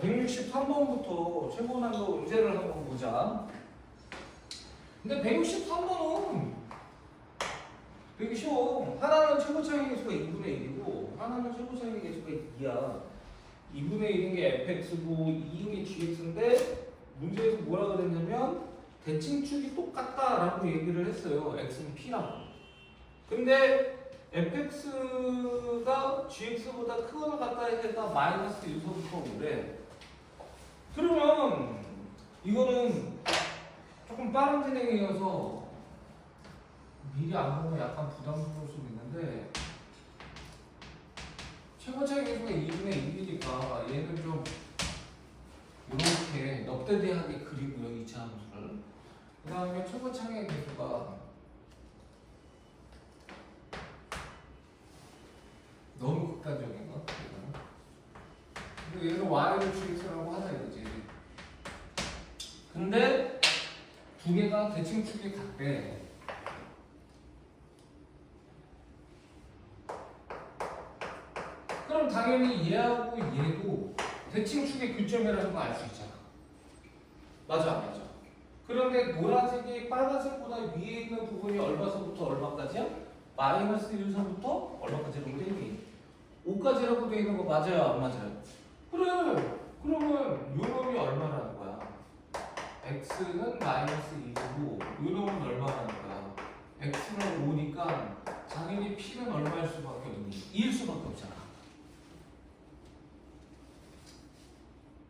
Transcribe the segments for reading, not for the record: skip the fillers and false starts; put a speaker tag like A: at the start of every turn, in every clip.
A: 163번부터 최고난도 문제를 한번 보자. 근데 163번은 되게 쉬워. 하나는 최고차이 계수가 2분의 1이고 하나는 최고차이 계수가 2야. 2분의 1인 게 fx고 2인 게 gx인데 문제에서 뭐라 그랬냐면 대칭축이 똑같다라고 얘기를 했어요. x는 p라고. 근데 fx가 gx보다 크거나 같다 해서 마이너스 1서부터 오래. 그러면 이거는 조금 빠른 진행이어서 미리 안 보면 약간 부담스러울 수도 있는데 최고차이 계수가 2분의 1이니까 얘는 좀 이렇게 넉대대하게 그리고요. 2차 함수를. 그 다음에 최고차이 계수가 너무 극단적인가? 근데 얘를 y를 gx라고 하자 이거지. 근데 두 개가 대칭축이 같대. 그럼 당연히 얘하고 얘도 대칭축의 교점이라는 거 알 수 있잖아. 맞아, 안 맞아? 그런데 노란색이 빨간색보다 위에 있는 부분이 얼마서부터 얼마까지야? 마이너스 1서부터 얼마까지라고 돼 있니? 5까지라고 돼 있는 거 맞아요, 안 맞아요? 그래. 그러면 요 놈이 얼마라는 거야? x는 마이너스 2고 요 놈은 얼마라는 거야? x는 5니까 당연히 p는 얼마일 수밖에 없니? 2일 수밖에 없잖아.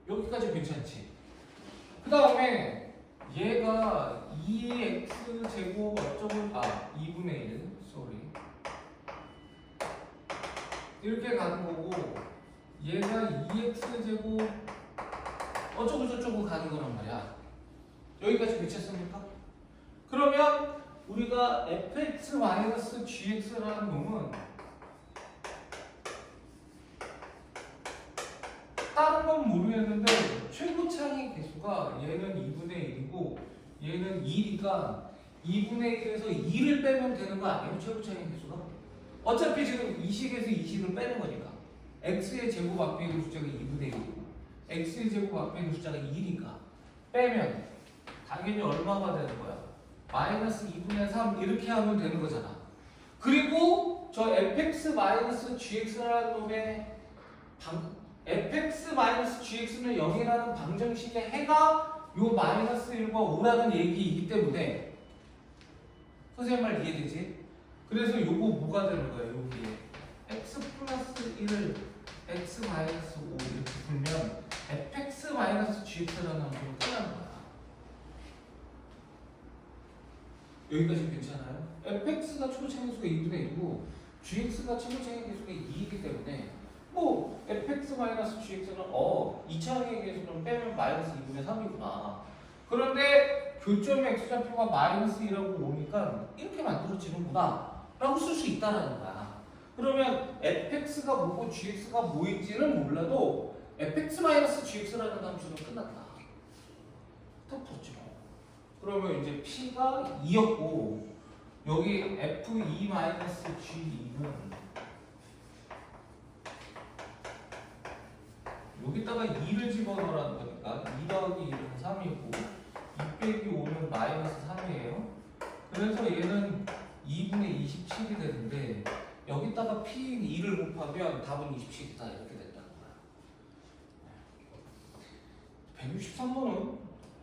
A: 여기까지 괜찮지? 그 다음에 얘가 2x제곱 어쩌고 2분의 1 쏘리 이렇게 가는 거고 얘가 2x제곱 어쩌고 저쩌고 가는 거란 말이야. 여기까지 괜찮습니까? 그러면 우리가 fx-gx라는 놈은 다른 건 모르겠는데 최고차이 계수가 얘는 2분의 1이고 얘는 2니까 2분의 1에서 2를 빼면 되는 거 아니에요? 최고차이 계수가? 어차피 지금 이 식에서 이 식을 빼는 거니까 x의 제곱 앞에 있는 숫자가 2분의 1이고 x의 제곱 앞에 있는 숫자가 2니까 빼면 당연히 얼마가 되는 거야? 마이너스 2분의 3 이렇게 하면 되는 거잖아. 그리고 저 fx-gx라는 놈의 fx-gx는 0이라는 방정식의 해가 요 마이너스 1과 5라는 얘기이기 때문에 선생님 말 이해되지? 그래서 요거 뭐가 되는 거예요? 여기에 x 플러스 1을 x 마이너스 5 이렇게 풀면 fx-gx라는 함수로 끝나는 거야. 여기까지 괜찮아요? fx가 최고차이 계수가 2분의 1이고 gx가 최고차이 계수가 2이기 때문에 뭐 fx-gx는 2차항의 계수는 빼면 마이너스 2분의 3이구나. 그런데 교점의 x좌표가 마이너스 2라고 오니까 이렇게 만들어지는구나 라고 쓸 수 있다는 거야. 그러면 fx가 뭐고 gx가 뭐인지는 몰라도 fx-gx라는 함수는 끝났다. 딱 풀었지 뭐. 그러면 이제 p가 2였고 여기 f2-g2는 여기다가 2를 집어넣으라는 거니까 2 더하기 1은 3이고 2 빼기 5는 마이너스 3이에요. 그래서 얘는 2분의 27이 되는데 여기다가 p인 2를 곱하면 답은 27이다 이렇게 된다는 거야. 163번은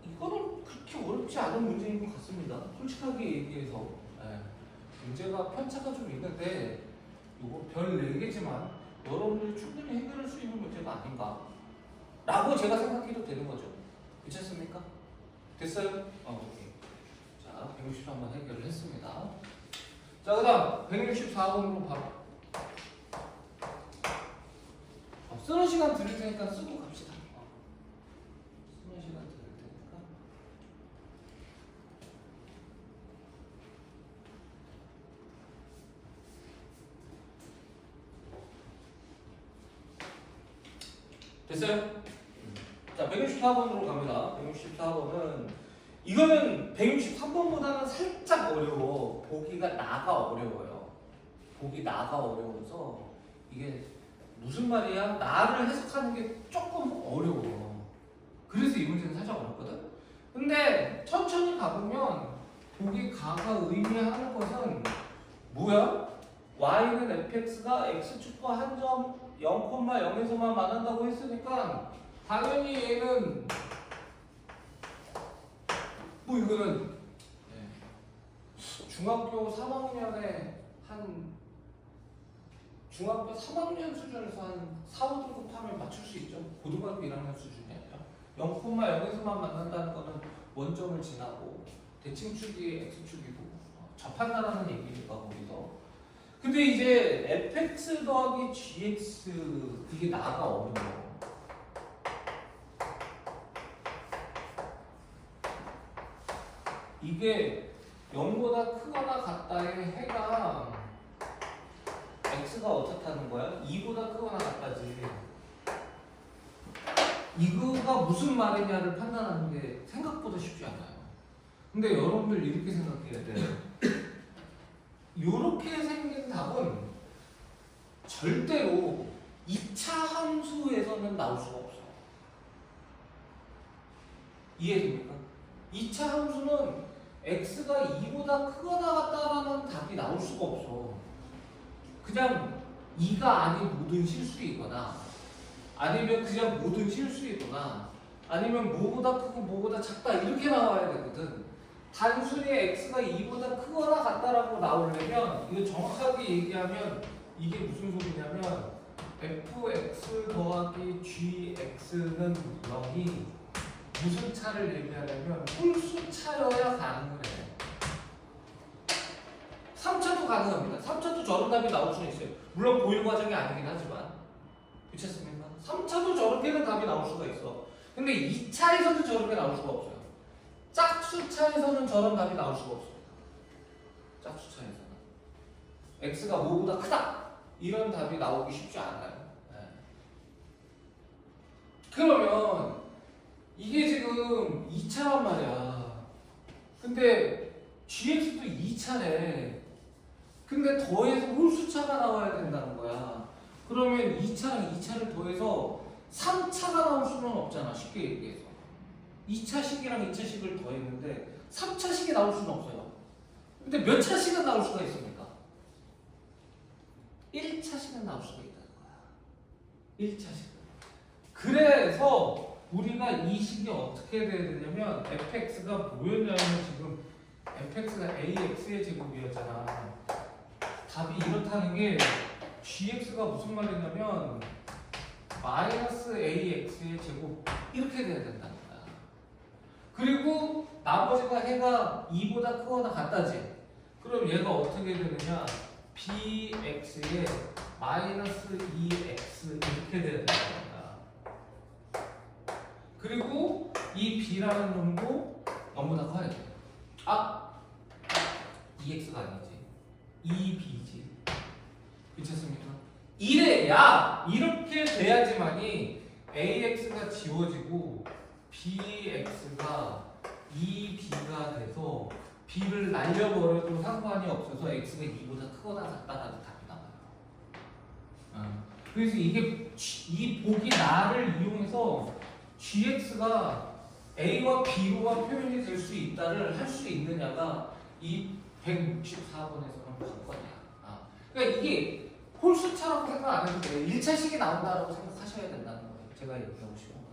A: 이거는 그렇게 어렵지 않은 문제인 것 같습니다. 솔직하게 얘기해서 문제가 편차가 좀 있는데 이거 별 4개지만 여러분들이 충분히 해결할 수 있는 문제가 아닌가 라고 제가 생각해도 되는 거죠. 괜찮습니까? 됐어요? 오케이. 자, 163번 해결을 했습니다. 자, 그 다음 164번으로 바로 쓰는 시간 드릴 테니까 쓰고 갑시다. 쓰는 시간 드릴 테니까 됐어요? 자, 164번으로 갑니다. 164번은 이거는 163번보다는 살짝 어려워. 보기가 나가 어려워요. 보기 나가 어려워서 이게 무슨 말이야? 나를 해석하는 게 조금 어려워. 그래서 이 문제는 살짝 어렵거든. 근데 천천히 가보면 보기 가가 의미하는 것은 뭐야? y는 fx가 x축과 한 점 0,0에서만 만난다고 했으니까 당연히 얘는 뭐 이거는 중학교 3학년에 중학교 3학년 수준에서 한 4, 5등급 하면 맞출 수 있죠. 고등학교 1학년 수준이 아니라 0,0에서만 만난다는 거는 원점을 지나고 대칭축이 x축이고 접한다라는 얘기니까 거기서. 근데 이제 fx 더하기 gx 이게 나가 어려워. 이게 0보다 크거나 같다의 해가 x가 어떻다는 거야? 2보다 크거나 같다지. 이거가 무슨 말이냐를 판단하는 게 생각보다 쉽지 않아요. 근데 여러분들 이렇게 생각해야 돼. 이렇게 생긴 답은 절대로 2차 함수에서는 나올 수가 없어. 이해됩니까? 2차 함수는 x가 2보다 크거나 같다라는 답이 나올 수가 없어. 그냥 2가 아닌 모든 실수이거나 아니면 그냥 모든 실수이거나 아니면 뭐보다 크고 뭐보다 작다 이렇게 나와야 되거든. 단순히 x가 2보다 크거나 같다라고 나오려면 이거 정확하게 얘기하면 이게 무슨 소리냐면 fx 더하기 gx는 0이 무슨 차를 얘기하냐면 홀수 차여야 가능해. 3차도 가능합니다. 3차도 저런 답이 나올 수는 있어요. 물론 고일 과정이 아니긴 하지만 그렇습니까? 3차도 저렇게는 답이 나올 수가 있어. 근데 2차에서는 저렇게 나올 수가 없어요. 짝수차에서는 저런 답이 나올 수가 없어요. 짝수차에서는 x가 5보다 크다 이런 답이 나오기 쉽지 않아요. 네. 그러면 이게 지금 2차란 말이야. 근데 gx도 2차래. 근데 더해서 홀수차가 나와야 된다는 거야. 그러면 2차랑 2차를 더해서 3차가 나올 수는 없잖아. 쉽게 얘기해서 2차식이랑 2차식을 더했는데 3차식이 나올 수는 없어요. 근데 몇 차식은 나올 수가 있습니까? 1차식은 나올 수가 있다는 거야. 1차식. 그래서 우리가 이 식이 어떻게 돼야 되냐면 fx가 뭐였냐면 지금 fx가 ax의 제곱이었잖아. 답이 이렇다는 게 gx가 무슨 말이냐면 마이너스 ax의 제곱 이렇게 돼야 된다는 거야. 그리고 나머지가 해가 2보다 크거나 같다지. 그럼 얘가 어떻게 되느냐 bx에 마이너스 2x 이렇게 돼야 된다는 거야. 그리고 이 b라는 놈도 0보다 커야 돼. 아! 2x가 아니지. 2b지. 괜찮습니까? 이래야 이렇게 돼야지만이 ax가 지워지고 bx가 2b가 돼서 b를 날려버려도 상관이 없어서 x가 2보다 크거나 같다라는 답이 나와요. 그래서 이게 이 보기 나를 이용해서 gx가 a와 b로가 표현이 될 수 있다를 할 수 있느냐가 이 164번에서는 관건이야. 그러니까 이게 홀수차라고 생각 안 해도 돼요. 1차식이 나온다라고 생각하셔야 된다는 거예요. 제가 얘기하고 싶은 건.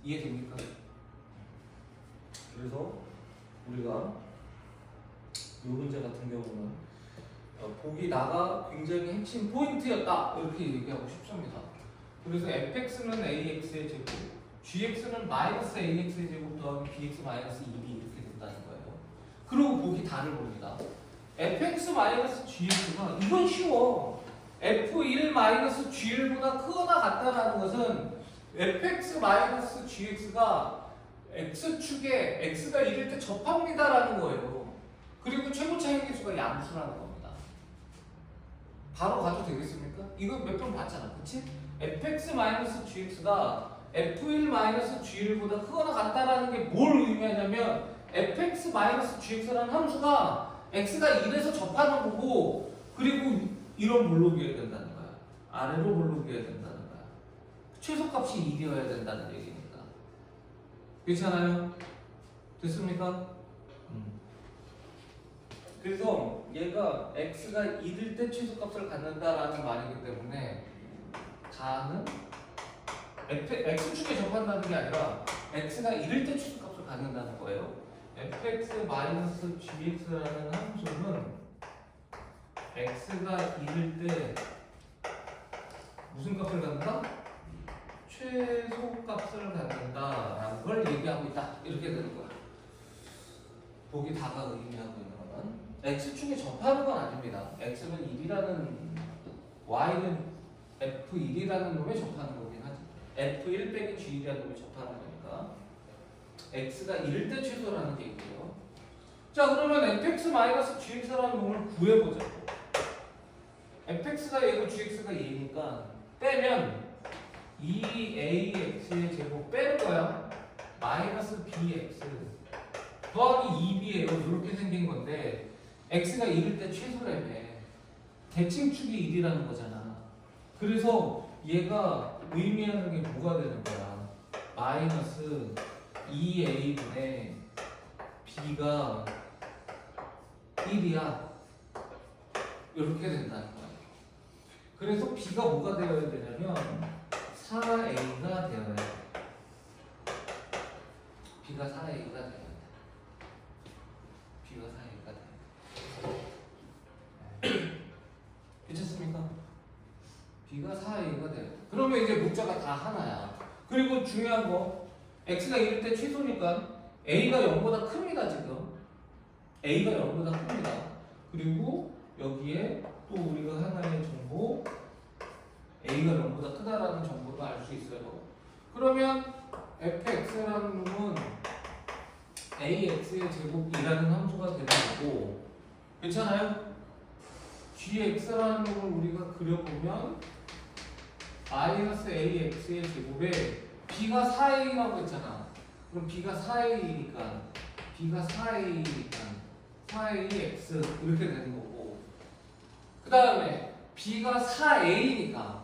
A: 이해됩니까? 그래서 우리가 이 문제 같은 경우는 보기 나가 굉장히 핵심 포인트였다 이렇게 얘기하고 싶습니다. 그래서 fx는 ax의 제곱, gx는 마이너스 ax의 제곱 더하기 bx 마이너스 2b 이렇게 된다는 거예요. 그리고 보기 다를 봅니다. fx 마이너스 gx가 이건 쉬워. f1 마이너스 g1보다 크거나 같다라는 것은 fx 마이너스 gx가 x축에 x가 1일 때 접합니다라는 거예요. 그리고 최고 차이 계수가 양수라는 겁니다. 바로 가도 되겠습니까? 이거 몇 번 봤잖아, 그치? fx 마이너스 gx가 f1 마이너스 g1보다 크거나 같다라는 게 뭘 의미하냐면 fx 마이너스 gx라는 함수가 x가 1에서 접하는 거고 그리고 이런 몰록이어야 된다는 거야. 아래로 몰록이어야 된다는 거야. 최소값이 1이어야 된다는 얘기입니다. 괜찮아요? 됐습니까? 그래서 얘가 x가 1일 때 최소값을 갖는다라는 말이기 때문에 다는 x축에 접한다는 게 아니라 x가 1일 때 최소값을 갖는다는 거예요. fx-gx라는 함수는 x가 1일 때 무슨 값을 갖는다? 최소값을 갖는다라는 걸 얘기하고 있다. 이렇게 되는 거야. 보기 다가 의미하고 있는 거는 x축에 접하는 건 아닙니다. x는 1이라는 y는 f1이라는 놈에 접하는 거긴 하지. f1 빼기 g1이라는 놈에 접하는 거니까 x가 1일 때 최소라는 게 있고요. 자, 그러면 fx-gx라는 놈을 구해보자. fx가 얘고 gx가 얘니까 빼면 2ax의 제곱 빼는 거야. 마이너스 bx 더하기 2b예요. 이렇게 생긴 건데 x가 1일 때 최소라며. 대칭축이 1이라는 거잖아. 그래서 얘가 의미하는 게 뭐가 되는 거야? 마이너스 2a분의 b가 1이야. 이렇게 된다는 거야. 그래서 b가 뭐가 되어야 되냐면 4a가 되어야 돼. b가 4a가 되어야 돼. b가 4a가 돼. 괜찮습니까? b가 4a가 돼요. 그러면 이제 문자가 다 하나야. 그리고 중요한 거 x가 1일 때 최소니까 a가 0보다 큽니다. 지금 a가 0보다 큽니다. 그리고 여기에 또 우리가 하나의 정보 a가 0보다 크다라는 정보를 알 수 있어요. 그러면 fx라는 놈은 ax의 제곱이라는 함수가 되는 거고, 괜찮아요? gx라는 놈을 우리가 그려보면 마이너스 ax의 제곱에 b가 4a라고 했잖아. 그럼 b가 4a니까 4ax 이렇게 되는 거고, 그 다음에 b가 4a니까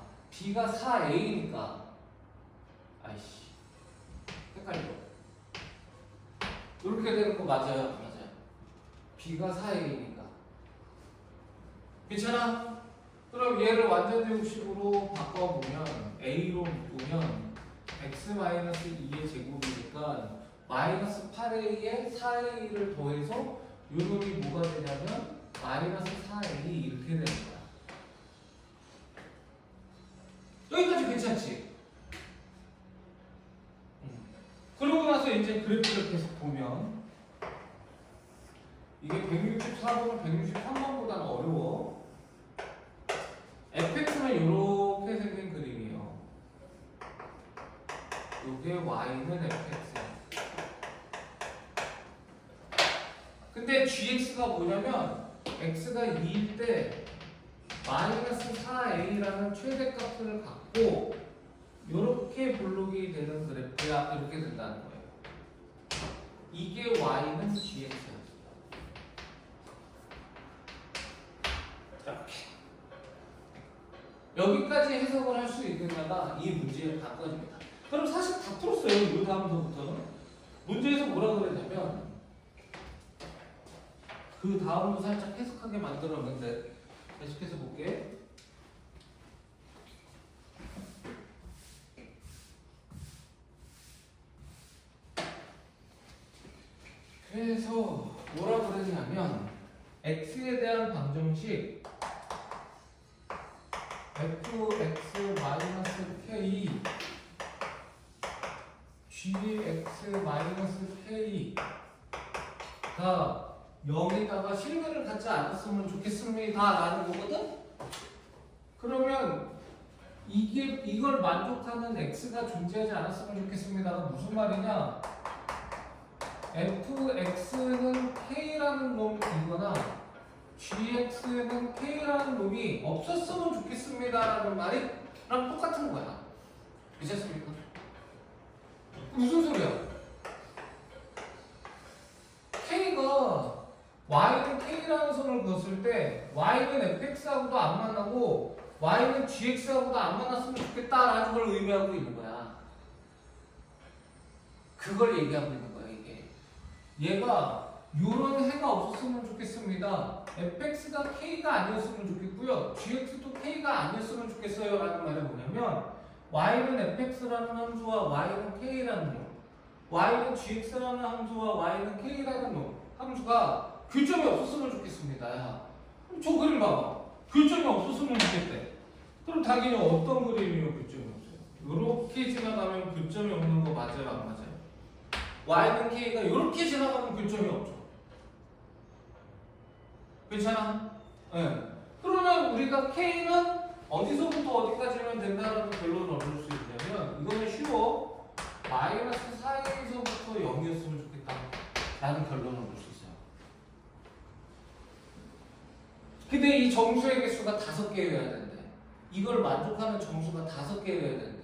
A: 아이씨 헷갈려. 이렇게 되는 거 맞아요? 맞아요. b가 4a니까 괜찮아? 그럼 얘를 완전 제곱식으로 바꿔보면 a로 묶으면 x-2의 제곱이니까 마이너스 8a에 4a를 더해서 요 놈이 뭐가 되냐면 마이너스 4a 이렇게 되는 거야. 여기까지 괜찮지? 그러고 나서 이제 그래프를 계속 보면 이게 164번은 163번보다는 어려워. fx는 이렇게 생긴 그림이에요. 요게 y는 fx야. 근데 gx가 뭐냐면 x가 2일 때 마이너스 4a라는 최대값을 갖고 이렇게 블록이 되는 그래프야. 이렇게 된다는 거예요. 이게 y는 gx야. 이렇게 여기까지 해석을 할 수 있느냐가 이 문제의 관건입니다. 그럼 사실 다 풀었어요. 이 다음부터는 문제에서 뭐라 그랬냐면 그 다음도 살짝 해석하게 만들었는데 계속해서 볼게. 그래서 뭐라 그랬냐면 x에 대한 방정식 fx-k gx-k가 0에다가 실근을 갖지 않았으면 좋겠습니다 라는 거거든? 그러면 이걸 만족하는 x가 존재하지 않았으면 좋겠습니다가 무슨 말이냐? fx는 k라는 놈이거나 gx는 k라는 놈이 없었으면 좋겠습니다라는 말이랑 똑같은 거야. 미쳤습니까? 무슨 소리야? k가 y는 k라는 선을 그었을 때 y는 fx하고도 안 만나고 y는 gx하고도 안 만났으면 좋겠다라는 걸 의미하고 있는 거야. 그걸 얘기하고 있는 거야 이게. 얘가 요런 해가 없었으면 좋겠습니다. fx가 k가 아니었으면 좋겠고요. gx도 k가 아니었으면 좋겠어요 라는 말은 뭐냐면 y는 fx라는 함수와 y는 k라는 놈, y는 gx라는 함수와 y는 k라는 놈 함수가 교점이 없었으면 좋겠습니다. 야, 저 그림 봐봐. 교점이 없었으면 좋겠대. 그럼 당연히 어떤 그림이요 교점이 없어요? 요렇게 지나가면 교점이 없는 거 맞아요 안 맞아요? y는 k가 요렇게 지나가면 교점이 없죠. 괜찮아? 네. 그러면 우리가 k는 어디서부터 어디까지면 된다라는 결론을 얻을 수 있냐면 이거는 쉬워. 마이너스 4에서부터 0이었으면 좋겠다 라는 결론을 얻을 수 있어요. 근데 이 정수의 개수가 5개여야 된대. 이걸 만족하는 정수가 5개여야 된대.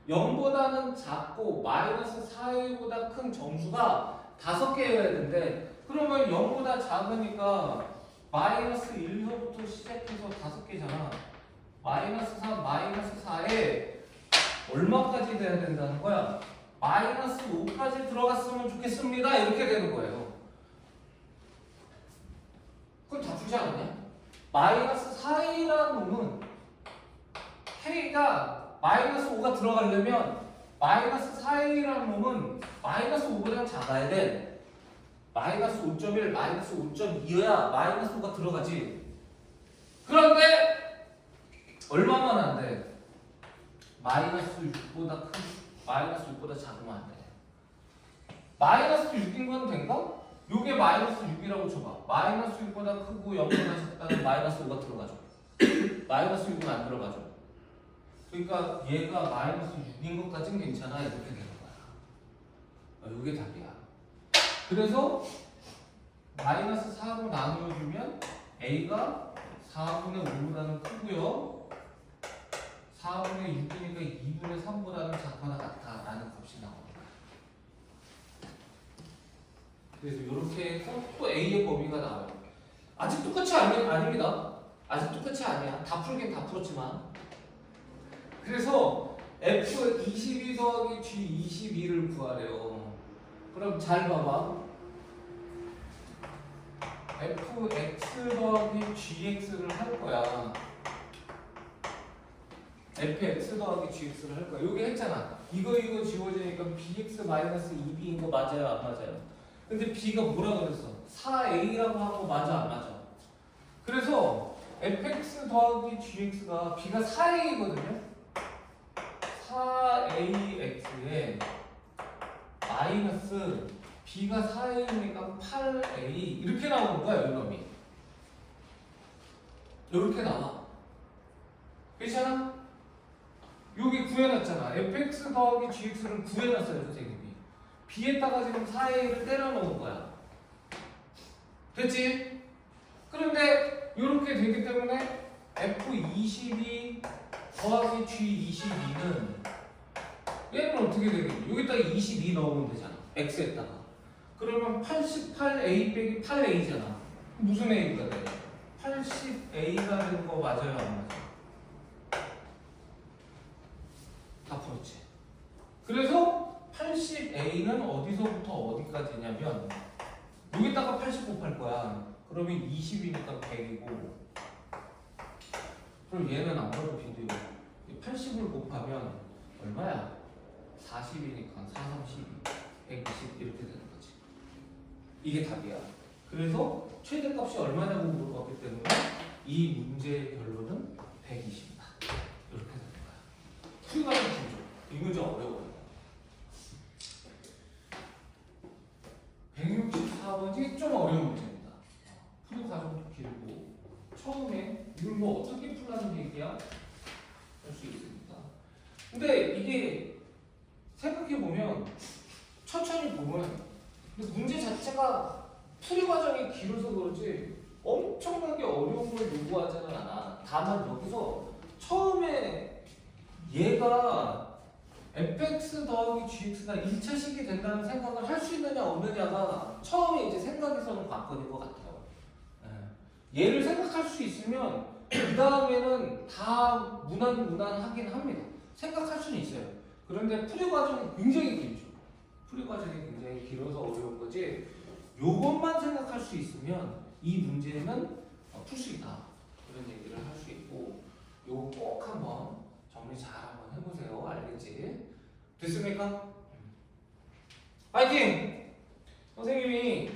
A: 0보다는 작고 마이너스 4보다 큰 정수가 5개여야 된대. 그러면 0보다 작으니까 마이너스 1서부터 시작해서 5개잖아. 마이너스 3, 마이너스 4에 얼마까지 돼야 된다는 거야? 마이너스 5까지 들어갔으면 좋겠습니다. 이렇게 되는 거예요. 그럼 다 풀지 않았냐? 마이너스 4이라는 놈은 k가 마이너스 5가 들어가려면 마이너스 4이라는 놈은 마이너스 5보다 작아야 돼. 마이너스 5.1, 마이너스 5.2여야 마이너스 5가 들어가지. 그런데 얼마만 안 돼? 마이너스 6보다 큰, 마이너스 6보다 작으면 안 돼. 마이너스 6인 건 된가? 요게 마이너스 6이라고 쳐봐. 마이너스 6보다 크고 0보다 작다면 마이너스 5가 들어가죠. 마이너스 6은 안 들어가죠. 그러니까 얘가 마이너스 6인 것까진 괜찮아. 이렇게 되는 거야. 요게 답이야. 그래서 마이너스 4로 나누어주면 a가 4분의 5보다는 크고요. 4분의 6이니까 2분의 3보다는 작거나 같다라는 값이 나옵니다. 그래서 이렇게 해서 또 a의 범위가 나와요. 아직 똑같이 아닙니다. 아직 똑같이 아니야. 다 풀긴 다 풀었지만. 그래서 f22 더하기 g22를 구하래요. 그럼 잘 봐봐. fx 더하기 gx를 할 거야. fx 더하기 gx를 할 거야. 여기 했잖아. 이거 지워지니까 bx 마이너스 2b인 거 맞아요 안 맞아요? 근데 b가 뭐라 그랬어? 4a라고 한 거 맞아 안 맞아? 그래서 fx 더하기 gx가 b가 4a거든요. 4ax에 마이너스 b가 4a니까 8a 이렇게 나오는 거야 이놈이. 이렇게 나와. 괜찮아? 여기 구해놨잖아. fx 더하기 gx를 구해놨어요 선생님이. b에다가 지금 4a를 때려놓은 거야. 됐지? 그런데 이렇게 되기 때문에 f22 더하기 g22는 얘는 어떻게 되겠니? 여기다가 22 넣으면 되잖아. x에다가. 그러면 88a 빼기 8a잖아. 무슨 a가 돼? 80a가 되는 거 맞아요 안 맞아요? 다 풀었지. 그래서 80a는 어디서부터 어디까지냐면 여기다가 80 곱할 거야. 그러면 20이니까 100이고 그럼 얘는 아무래도 비디오 80을 곱하면 얼마야? 40이니까 4, 32, 120 이렇게 되는 거지. 이게 답이야. 그래서 최대값이 얼마냐고 물어봤기 때문에 이 문제의 결론은 120이다. 이렇게 되는 거야. 풀이가 좀 길죠. 이 문제 어려워요. 164번이 좀 어려운 문제입니다. 풀이 과정도 길고 처음에 이걸 뭐 어떻게 풀라는 얘기야? 할 수 있습니다. 근데 이게 생각해보면 천천히 보면 근데 문제 자체가 풀이 과정이 길어서 그런지 엄청나게 어려운 걸 요구하지는 않아. 다만 여기서 처음에 얘가 fx 더하기 gx가 1차식이 된다는 생각을 할 수 있느냐 없느냐가 처음에 이제 생각에서는 관건인 것 같아요. 얘를 생각할 수 있으면 그 다음에는 다 무난하긴 합니다. 생각할 수는 있어요. 그런데 풀이 과정이 굉장히 길죠. 풀이 과정이 굉장히 길어서 어려운 거지. 요것만 생각할 수 있으면 이 문제는 풀 수 있다. 그런 얘기를 할 수 있고, 요거 꼭 한번 정리 잘 한번 해보세요. 알겠지? 됐습니까? 파이팅! 선생님이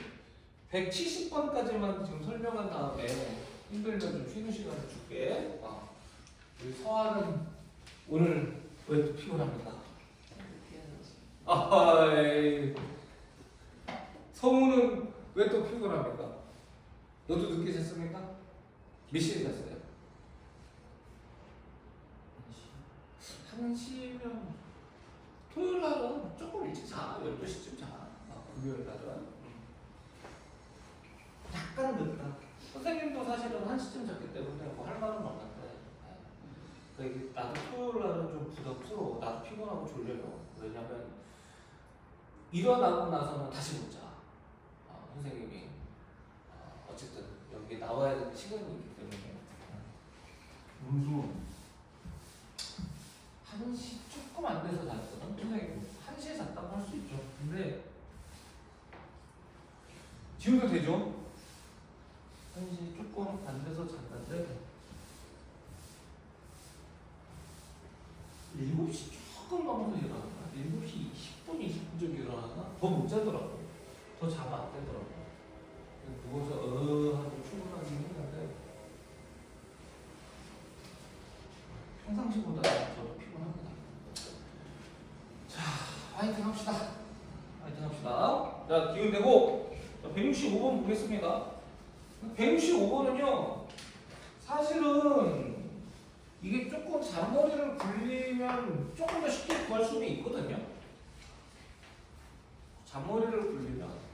A: 170번까지만 지금 설명한 다음에 힘들면 좀 쉬는 시간을 줄게. 우리 서아는 오늘 왜 또 피곤합니까? 성우는 왜 또 피곤합니까? 너도 늦게 잤습니까? 몇 시에 잤어요? 1시면 토요일 날은 조금 일찍 자. 12시쯤 자. 금요일 날은 약간 늦다. 선생님도 사실은 1시쯤 잤기 때문에 뭐 할 말은 없는데, 그러니까 나도 토요일 날은 좀 부담스러워. 나도 피곤하고 졸려요. 왜냐면 일어나고 나서는 다시 못 자. 선생님이 어쨌든 여기 나와야 되는 시간이 있기 때문에. 문수 1시 조금 안 돼서 잤거든. 선생님 1시에 잤다고 할 수 있죠. 근데 지우도 되죠? 1시 조금 안 돼서 잤는데 7시 조금 넘어서 일어났나? 7시 20분, 20분쯤 일어났나? 더 못 자더라고. 더 자면 안 되더라고. 누워서 하고 출근하긴 했는데 평상시보다 더 피곤합니다. 자, 화이팅 합시다. 화이팅 합시다. 자, 기운 내고 165번 보겠습니다. 165번은요, 사실은 이게 조금 잔머리를 굴리면 조금 더 쉽게 구할 수는 있거든요. 잔머리를 굴리면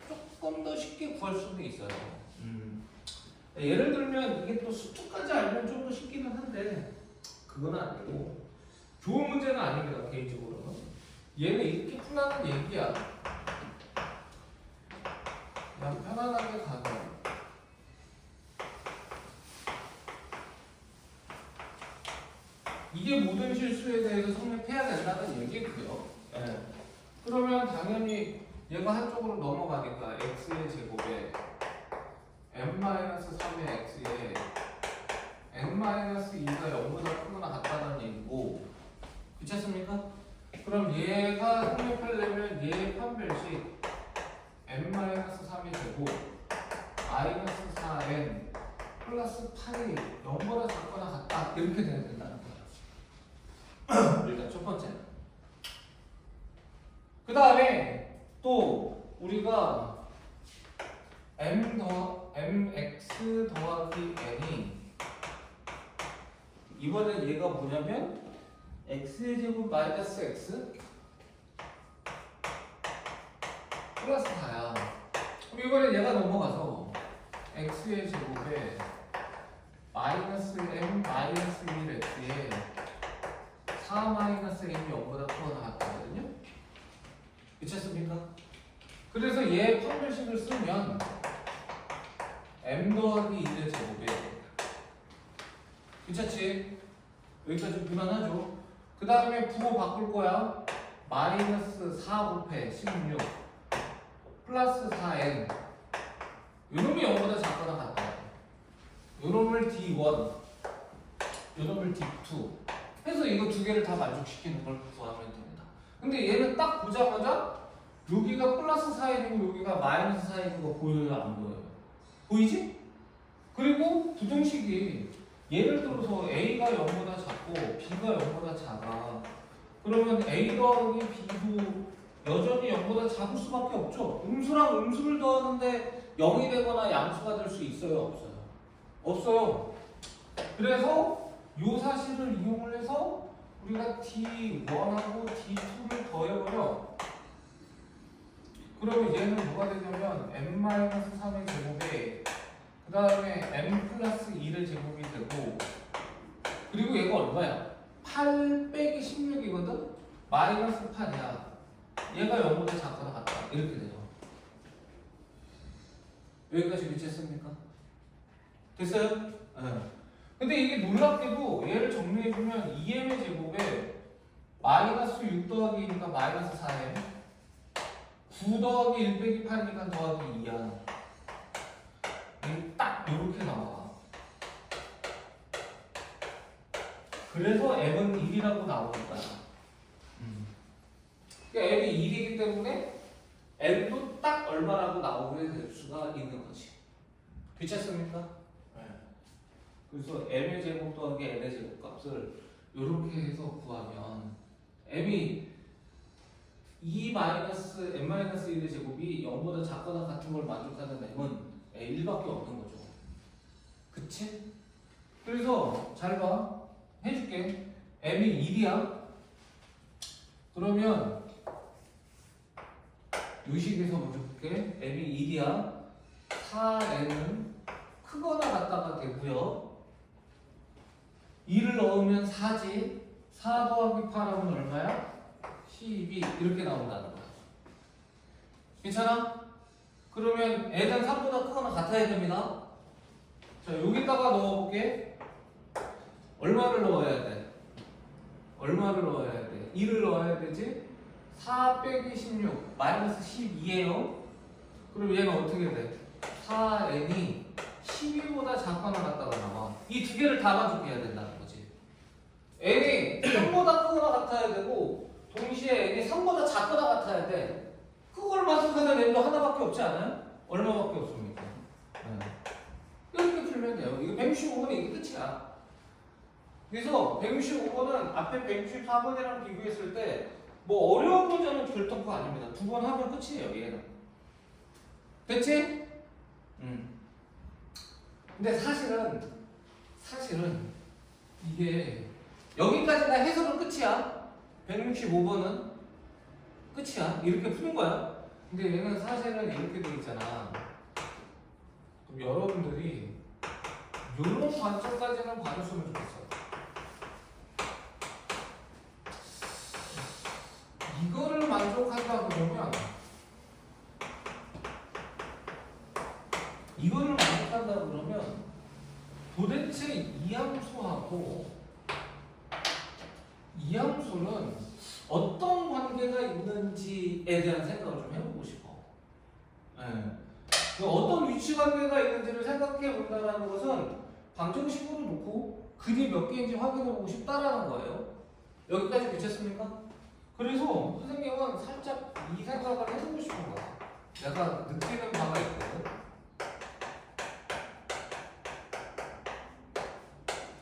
A: 조금 더 쉽게 구할 수는 있어요. 예를 들면 이게 또 수투까지 알면 좀 더 쉽기는 한데 그건 아니고 좋은 문제는 아닙니다. 개인적으로는 얘는 이렇게 풀라는 얘기야. 그냥 편안하게 가면 이게 모든 실수에 대해서 성립해야 된다는 얘기고요. 네. 그러면 당연히 얘가 한쪽으로 넘어가니까 x의 제곱에 n-3의 x에 n-2가 0보다 크거나 같다는 얘기고, 그렇지 않습니까? 그럼 얘가 성립하려면 얘의 판별식 n-3의 제곱 마이너스 4n 플러스 8이 0보다 작거나 같다, 이렇게 돼야 된다는 거예요. 일단 첫 번째. 그 다음에 또 우리가 mx 더하기 n이 이번엔 얘가 뭐냐면 x의 제곱 마이너스 x 플러스 4야. 그럼 이번엔 얘가 넘어가서 x의 제곱에 마이너스 m 마이너스 1x에 4 마이너스 m이 0보다 크거나 같거든요. 그렇지 않습니까? 그래서 얘 판별식을 쓰면 m 더하기 1의 제곱에, 괜찮지? 여기까지 무난하죠? 그 다음에 부호 바꿀 거야. 마이너스 4 곱해 16 플러스 4n, 요놈이 0보다 작거나 같다. 요놈을 d1, 요놈을 d2 해서 이거 두 개를 다 만족시키는 걸 구하면 됩니다. 근데 얘는 딱 보자마자 여기가 플러스 4이고 여기가 마이너스 4이고 거 보여요? 안 보여요? 보이지? 그리고 부등식이 예를 들어서 A가 0보다 작고 B가 0보다 작아. 그러면 A 더하기 B도 여전히 0보다 작을 수밖에 없죠. 음수랑 음수를 더하는데 0이 되거나 양수가 될 수 있어요? 없어요? 없어요. 그래서 이 사실을 이용을 해서 우리가 D1하고 D2를 더해버려. 그러면 얘는 뭐가 되냐면 n-3의 제곱에 그 다음에 n 플러스 2의 제곱이 되고, 그리고 얘가 얼마야? 8 빼기 16이거든? 마이너스 8이야. 얘가 0보다 작거나 같다. 이렇게 되죠. 여기까지 미쳤습니까? 됐어요? 네. 근데 이게 놀랍게도 얘를 정리해주면 2m의 제곱에 마이너스 6 더하기 2니까 마이너스 4m 9 더하기 1 빼기 8이니까 더하기 2야. 딱 이렇게 나와. 그래서 m은 1이라고 나오는 거야. 그러니까 m이 1이기 때문에 n도 딱 얼마라고 나오게 될 수가 있는 거지. 괜찮습니까? 네. 그래서 m의 제곱 더하기 n의 제곱 값을 이렇게 해서 구하면 m이 2-n-1의 제곱이 0보다 작거나 같은 걸 만족하는 m은 1밖에 없는 거죠. 그치? 그래서 잘 봐. 해줄게. m이 1이야. 그러면 요식에서 먼저 볼게. m이 1이야. 4n은 크거나 같다가 되고요. 2를 넣으면 4지. 4 더하기 8하면 얼마야? 12 이렇게 나온다는 거야. 괜찮아? 그러면 n은 3보다 크거나 같아야 됩니다. 자, 여기다가 넣어볼게. 얼마를 넣어야 돼? 얼마를 넣어야 돼? 2를 넣어야 되지? 4 빼기 16 마이너스 12예요. 그럼 얘는 어떻게 돼? 4n이 12보다 작거나 같다가 나와. 이 두 개를 다 만족해야 된다는 거지. n이 3보다 크거나 같아야 되고 동시에 n이 3보다 작거나 같아야 돼. 그걸 만족하는 n도 하나밖에 없지 않아요? 얼마밖에 없습니까? 네. 이렇게 풀면 돼요. 이거 165번은 이게 끝이야. 그래서 165번은 앞에 164번이랑 비교했을 때 뭐 어려운 문제는 결정코 아닙니다. 2번 하면 끝이에요. 얘는. 됐지? 근데 사실은 이게 여기까지 다 해석은 끝이야. 165번은 끝이야. 이렇게 푸는 거야. 근데 얘는 사실은 이렇게 돼 있잖아. 그럼 여러분들이 이런 관점까지는 봐줬으면 좋겠어. 이거를 만족한다 그러면 도대체 이 함수하고 이 함수는 어떤 관계가 있는지에 대한 생각을 좀 해보고 싶어. 네. 어떤 위치 관계가 있는지를 생각해 본다는 것은 방정식으로 놓고 글이 몇 개인지 확인해 보고 싶다라는 거예요. 여기까지 괜찮습니까? 그래서 선생님은 살짝 이 생각을 해보고 싶은 거야. 내가 느끼는 바가 있거든.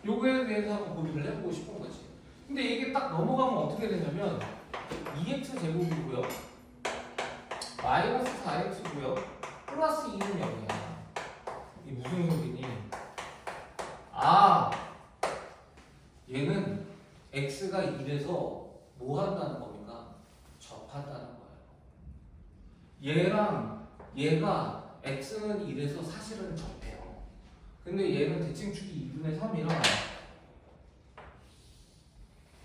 A: 요거에 대해서 한번 고민을 해보고 싶은 거지. 근데 이게 딱 넘어가면 어떻게 되냐면 2x 제곱이고요. 마이너스 4x고요. 플러스 2는 0이야. 이게 무슨 소리니? 아, 얘는 x가 1에서 뭐 한다는 겁니까? 접한다는 거예요. 얘랑 얘가 x는 1에서 사실은 접해요. 근데 얘는 대칭축이 2분의 3이라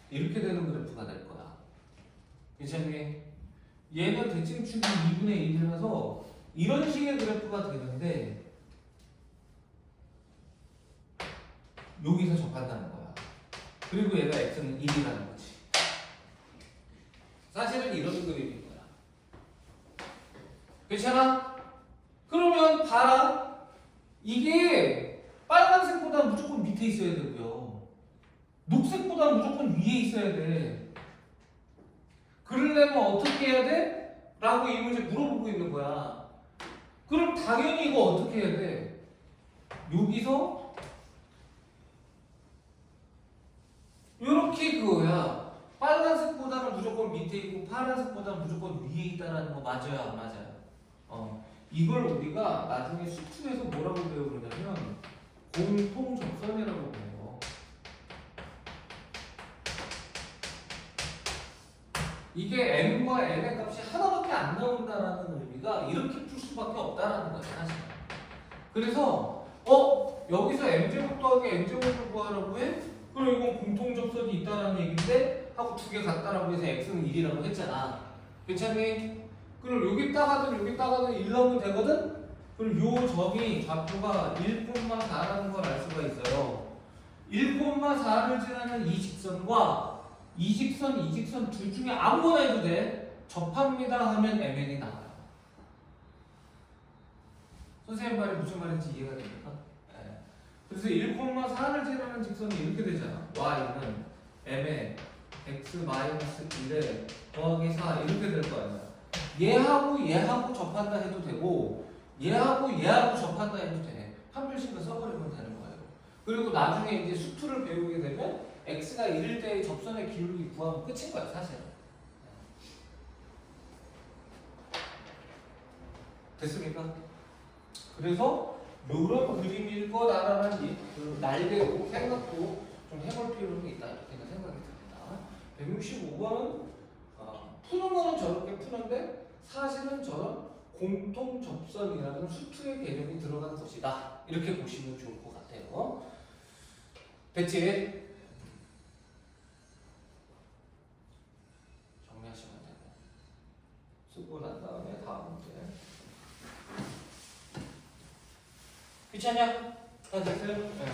A: 이렇게 되는 그래프가 될 거야. 괜찮니? 얘는 대칭축이 2분의 1이라서 이런 식의 그래프가 되는데 여기서 접한다는 거야. 그리고 얘가 x는 1이라는 거지. 사실은 이런 그림인 거야. 괜찮아? 그러면 봐라. 이게 빨간색보다 무조건 밑에 있어야 되고요. 녹색보다 무조건 위에 있어야 돼. 그러려면 어떻게 해야 돼? 라고 이 문제 물어보고 있는 거야. 그럼 당연히 이거 어떻게 해야 돼? 여기서 이렇게 그거야. 빨간색보다는 무조건 밑에 있고 파란색보다는 무조건 위에 있다라는 거 맞아요, 안 맞아요? 이걸 우리가 나중에 수투에서 뭐라고 배우냐면 공통 접선이라고 배워요. 이게 n과 n의 값이 하나밖에 안 나온다라는 의미가 이렇게 풀 수밖에 없다라는 거예요, 사실. 그래서 여기서 m제곱 더하기 n제곱을 구하라고 해? 그럼 이건 공통 접선이 있다라는 얘기인데 하고 두 개 같다라고 해서 x는 1이라고 했잖아. 괜찮니? 그럼 여기다가든 1 넣으면 되거든? 그럼 요 점이 좌표가 1,4라는 걸 알 수가 있어요. 1,4를 지나는 이 직선과 이 직선 둘 중에 아무거나 해도 돼. 접합니다 하면 mn이 나와요. 선생님 말이 무슨 말인지 이해가 됩니까? 네. 그래서 1,4를 지르는 직선이 이렇게 되잖아. y는 mn x-1에 더하기 4 이렇게 될 거 아니야. 얘하고 접한다 해도 되고 얘하고 접한다 해도 돼. 한 줄씩만 써버리면 되는 거예요. 그리고 나중에 이제 수투를 배우게 되면 x가 1일 때의 접선의 기울기 구하면 끝인 거야 사실은. 됐습니까? 그래서 이런 그림일 거다라는 그 날개고 생각도 좀 해볼 필요는 있다 이렇게 생각이 듭니다. 165번은 푸는 거는 저렇게 푸는데 사실은 저런 공통 접선이라는 수투의 개념이 들어간 것이다 이렇게 보시면 좋을 것 같아요. 됐지? 정리하시면 되고 쓰고 난 다음에 다음 문제. 귀찮냐? 다 됐어요? 네.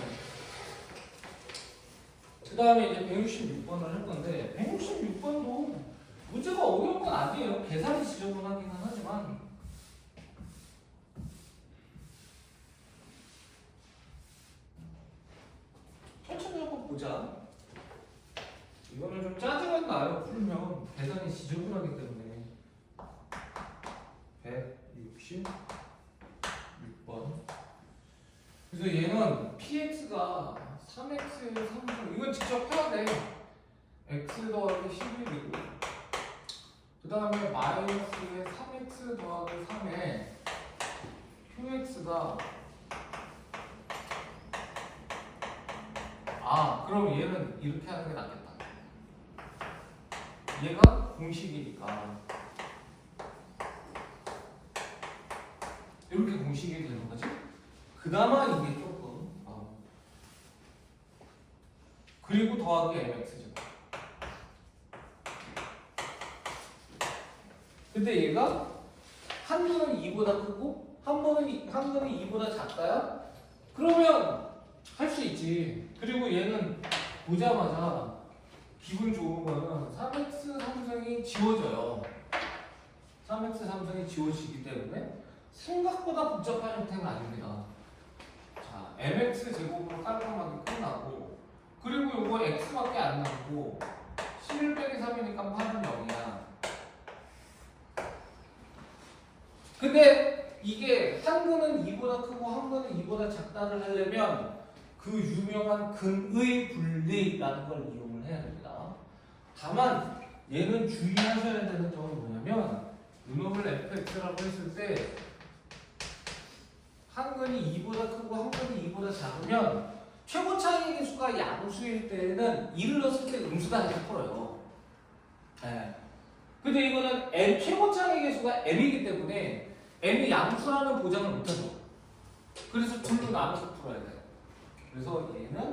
A: 그 다음에 이제 166번을 할 건데 166번도 문제가 어려운 건 아니에요. 계산이 지저분하기는 하지만 천천히 한번 보자. 이거는 좀 짜증은 나요. 풀면 계산이 지저분하기 때문에 166번. 그래서 얘는 px가 3x의 3승 이건 직접 해야 돼. x 더하기 11이고 그 다음에 마이너스의 3x 더하기 3에 qx가 그럼 얘는 이렇게 하는 게 낫겠다. 얘가 공식이니까 이렇게 공식이 되는 거지. 그나마 이게 조금 그리고 더하기 mx죠. 근데 얘가 한근은 2보다 크고 한근은 2보다 작다야? 그러면 할 수 있지. 그리고 얘는 보자마자 기분 좋은 거는 3x 삼성이 지워져요. 3x 삼성이 지워지기 때문에 생각보다 복잡한 형태가 아닙니다. 자, mx 제곱으로 깔끔하게 끝나고 그리고 요거 x밖에 안 남고 11 빼기 3이니까 8은 0이야. 근데 이게 한근은 2보다 크고 한근은 2보다 작다를 하려면 그 유명한 근의 분리라는 걸 이용을 해야 됩니다. 다만 얘는 주의하셔야 되는 점은 뭐냐면 이놈을 fx라고 했을 때 한근이 2보다 크고 한근이 2보다 작으면 최고 차이 계수가 양수일 때는 2를 넣었을 때 음수다 이렇게 풀어요. 네. 근데 이거는 m 최고 차이 계수가 m이기 때문에 m이 양수라는 보장을 못하죠. 그래서 둘로 나눠서 풀어야 돼요. 그래서 얘는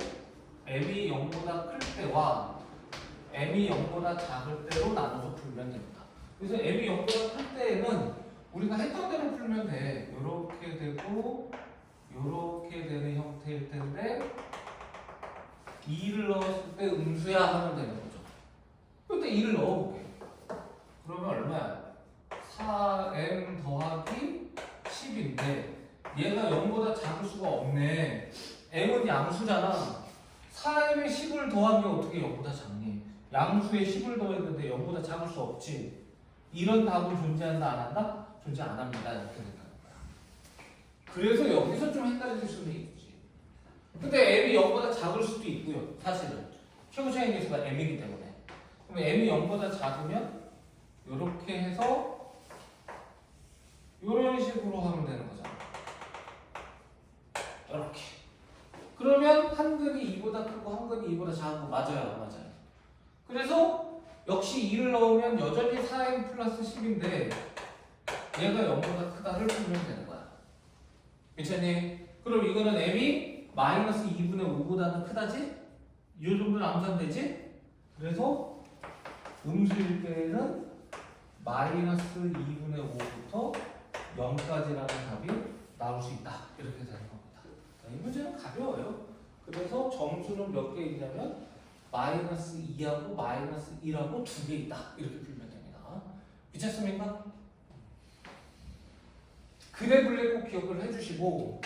A: m이 0보다 클 때와 m이 0보다 작을 때로 나눠서 풀면 됩니다. 그래서 m이 0보다 클 때에는 우리가 했던 대로 풀면 돼. 요렇게 되고 요렇게 되는 형태일 텐데 2를 넣었을 때 음수야 하면 되는 거죠. 그때 2를 넣어볼게. 그러면 얼마야? 4m 더하기 10인데 얘가 0보다 작을 수가 없네. m은 양수잖아. 4m에 10을 더하면 어떻게 0보다 작니? 양수에 10을 더했는데 0보다 작을 수 없지. 이런 답은 존재한다 안 한다? 존재 안 합니다. 이렇게 된다는 거야. 그래서 여기서 좀 헷갈릴 수는 있지. 근데 m이 0보다 작을 수도 있고요. 사실은 최고 차이 계수가 m이기 때문에. 그럼 m이 0보다 작으면 이렇게 해서 이런 식으로 하면 되는 거잖아. 이렇게. 그러면 한근이 2보다 크고 한근이 2보다 작은 거 맞아요, 맞아요. 그래서 역시 2를 넣으면 여전히 4m 플러스 10인데 얘가 0보다 크다를 풀면 되는 거야. 괜찮니? 그럼 이거는 m이 마이너스 2분의 5보다는 크다지? 이 정도는 암산되지? 그래서 음수일 때에는 마이너스 2분의 5부터 0까지라는 답이 나올 수 있다. 이렇게 되는 겁니다. 이 문제는 가벼워요. 그래서 점수는 몇 개 있냐면 마이너스 2하고 마이너스 1하고 2개 있다. 이렇게 풀면 됩니다. 괜찮습니까? 근해 분리 꼭 기억을 해주시고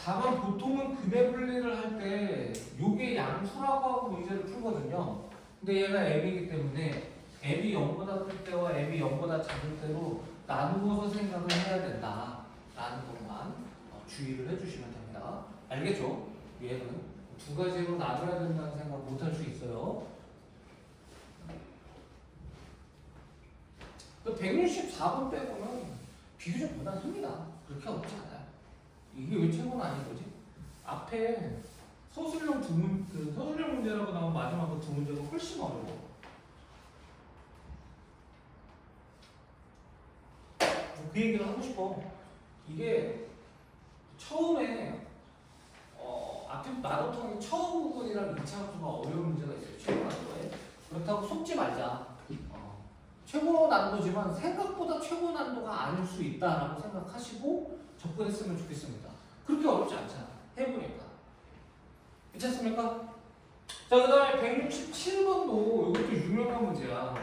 A: 다만 보통은 근해 분리를 할 때 요게 양수라고 하고 문제를 풀거든요. 근데 얘가 m이기 때문에 m이 0보다 클 때와 m이 0보다 작을 때로 나누어서 생각을 해야 된다라는 것만 주의를 해주시면 됩니다. 알겠죠? 얘는 두 가지로 나눠야 된다는 생각 못 할 수 있어요. 164번 빼고는 비교적 무난합니다. 그렇게 어렵지 않아요. 이게 왜 최고는 아닌 거지? 앞에 서술형 서술형 문제라고 나온 마지막 그 두 문제가 훨씬 어려워. 그 얘기를 하고 싶어. 이게 처음에 앞에 나도통의 처음 부분이랑 2차 함수가 어려운 문제가 있어요. 최고 난도에. 그렇다고 속지 말자. 최고 난도지만 생각보다 최고 난도가 아닐 수 있다라고 생각하시고 접근했으면 좋겠습니다. 그렇게 어렵지 않잖아. 해보니까. 괜찮습니까? 자, 그 다음에 167번도 이것도 유명한 문제야.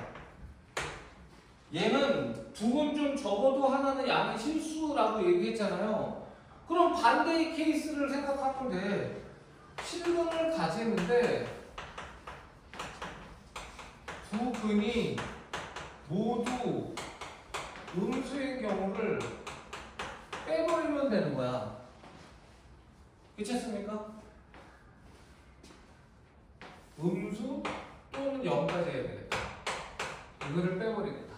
A: 얘는 두 번 중 적어도 하나는 양의 실수라고 얘기했잖아요. 그럼 반대의 케이스를 생각하면 돼. 실근을 가지는데 두 근이 모두 음수인 경우를 빼버리면 되는 거야. 괜찮습니까? 음수 또는 0까지 해야 되겠다. 이거를 빼버리겠다.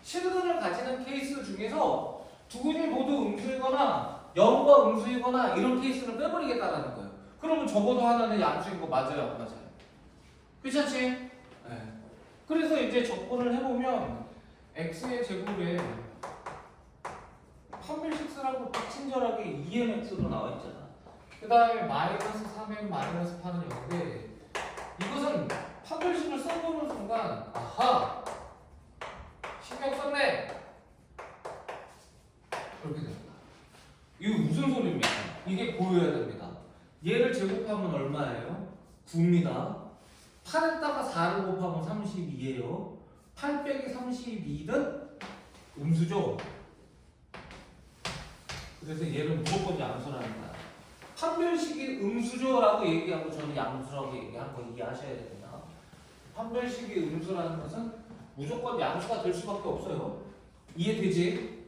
A: 실근을 가지는 케이스 중에서 두 근이 모두 음수이거나 0과 음수이거나 이런 케이스를 빼버리겠다는 거예요. 그러면 적어도 하나는 양수인 거 맞아요? 안 맞아요? 괜찮지? 네. 그래서 이제 접근을 해보면 x의 제곱에 판별식수라고 딱 친절하게 2mx로 나와 있잖아. 그 다음에 마이너스 3m 마이너스 8은 0인데 이것은 판별식을 써보는 순간 아하! 신경 썼네! 그렇게 됩니다. 이거 무슨 소리입니까? 이게 보여야 됩니다. 얘를 제곱하면 얼마예요? 9입니다. 8에다가 4를 곱하면 32예요. 8 빼기 32는 음수죠. 그래서 얘는 무조건 양수라는 거야. 판별식이 음수죠라고 얘기하고 저는 양수라고 얘기한 거 이해하셔야 됩니다. 판별식이 음수라는 것은 무조건 양수가 될 수밖에 없어요. 이해되지?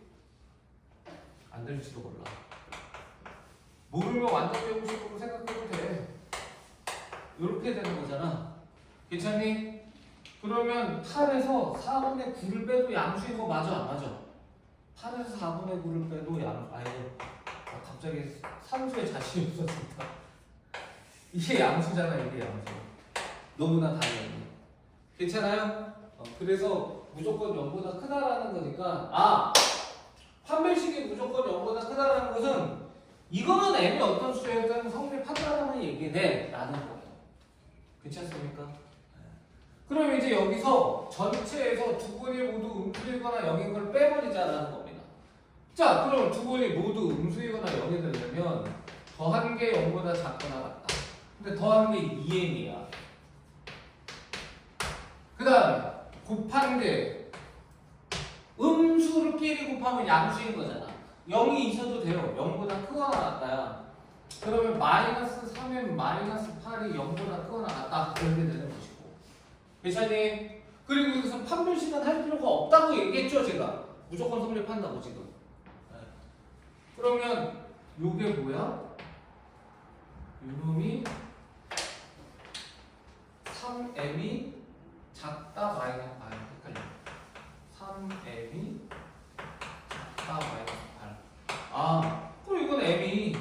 A: 안 될지도 몰라. 모르면 완전 배우식으로 생각해도 돼. 이렇게 되는 거잖아. 괜찮니? 그러면 8에서 4분의 9를 빼도 양수인 거 맞아? 안 맞아? 8에서 4분의 9를 빼도 양수. 갑자기 산수에 자신이 없어진다. 이게 양수잖아. 이게 양수. 너무나 당연히. 괜찮아요? 그래서 무조건 0보다 크다라는 거니까 판별식이 무조건 0보다 크다라는 것은 이거는 m이 어떤 수였든 성립한다는 얘기네 라는 거예요. 괜찮습니까? 그럼 이제 여기서 전체에서 두 분이 모두 음수이거나 0인 걸 빼버리자라는 겁니다. 자, 그럼 두 분이 모두 음수이거나 0이 되려면 더한 게 0보다 작거나 같다. 근데 더한 게 2m이야. 그 다음에 곱한 게 음수끼리 곱하면 양수인 거잖아. 0이 있어도 돼요. 0보다 크거나 같다야. 그러면 마이너스 3엔 마이너스 8이 0보다 크거나 같다. 그렇게 되는 것이고. 괜찮니? 그리고 여기서 판별식은 할 필요가 없다고 얘기했죠, 제가. 무조건 성립한다고 지금. 그러면 요게 뭐야? 요놈이 3m이 작다 마이너스 헷갈려. 3m이 작다 마이너스 8. 그럼 이건 m이